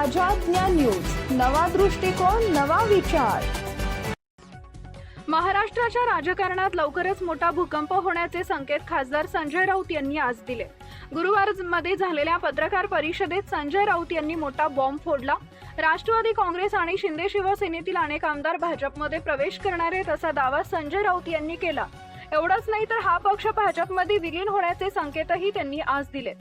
ताज्या ज्ञान न्यूज, नवा दृष्टिकोन, नवा विचार। महाराष्ट्राच्या राजकारणात लवकरच मोठा भूकंप होण्याचे संकेत खासदार संजय राऊत यांनी आज दिले। गुरुवारमध्ये झालेल्या पत्रकार परिषदेत संजय राऊत यांनी मोठा बॉम्ब फोडला। राष्ट्रवादी काँग्रेस आणि शिंदे शिवसेनेतील अनेक आमदार भाजपमध्ये प्रवेश करणार आहेत असा दावा संजय राऊत यांनी केला। एवढंच नाही तर हा पक्ष भाजपमध्ये विलीन होण्याचे संकेतही त्यांनी आज दिले।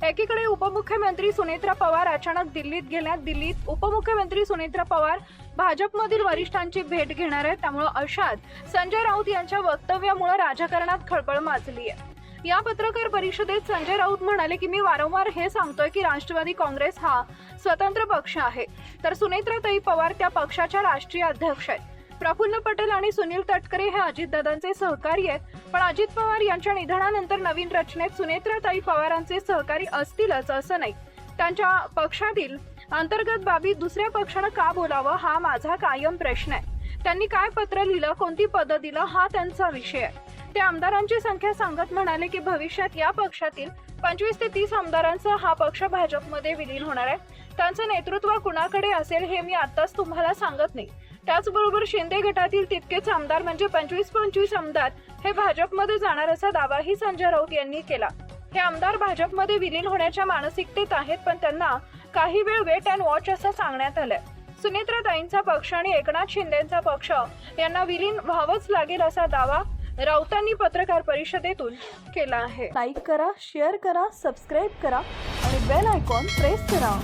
एकीकडे उपमुख्यमंत्री सुनेत्रा पवार अचानक दिल्लीत गेल्या। दिल्लीत उपमुख्यमंत्री सुनेत्रा पवार भाजपमधील वरिष्ठांची भेट घेणार आहेत। त्यामुळे अशात संजय राऊत यांच्या वक्तव्यामुळे राजकारणात खळबळ माजली आहे। या पत्रकार परिषदेत संजय राऊत म्हणाले की मी वारंवार हे सांगतोय की राष्ट्रवादी काँग्रेस हा स्वतंत्र पक्ष आहे, तर सुनेत्राताई पवार त्या पक्षाच्या राष्ट्रीय अध्यक्ष आहेत। प्रफुल्ल पटेल आणि सुनील तटकरे हे अजितदादांचे सहकारी आहेत, पण अजित पवार यांच्या निधनानंतर नवीन रचनेत सुनेत्राताई पवारांचे सहकारी असतीलच असं नाही। त्यांच्या पक्षातील अंतर्गत बाबी दुसऱ्या पक्षानं का बोलावं हा माझा कायम प्रश्न आहे। त्यांनी काय पत्र लिहिलं, कोणती पदं दिलं हा त्यांचा विषय आहे। ते आमदारांची संख्या सांगत म्हणाले की भविष्यात या पक्षातील 25 ते 30 आमदारांचा हा पक्ष भाजपमध्ये विलीन होणार आहे। त्यांचं नेतृत्व कुणाकडे असेल हे मी आताच तुम्हाला सांगत नाही। त्याचबरोबर शिंदे गटातील तितकेच आमदार म्हणजे 25 आमदार हे भाजपमध्ये जाणार असा दावाही संजय राऊत यांनी केला। हे आमदार भाजपमध्ये विलीन होण्याच्या मानसिकतेत आहेत, पण त्यांना काही वेळ वेट अँड वॉच असं सांगण्यात आलंय। सुनेत्राताईंचा पक्ष आणि एकनाथ शिंदेचा पक्ष यांना विलीन व्हावंच लागेल असा दावा राऊतांनी पत्रकार परिषदेतून केला आहे। लाईक करा, शेअर करा, सबस्क्राईब करा आणि बेल आयकॉन प्रेस करा।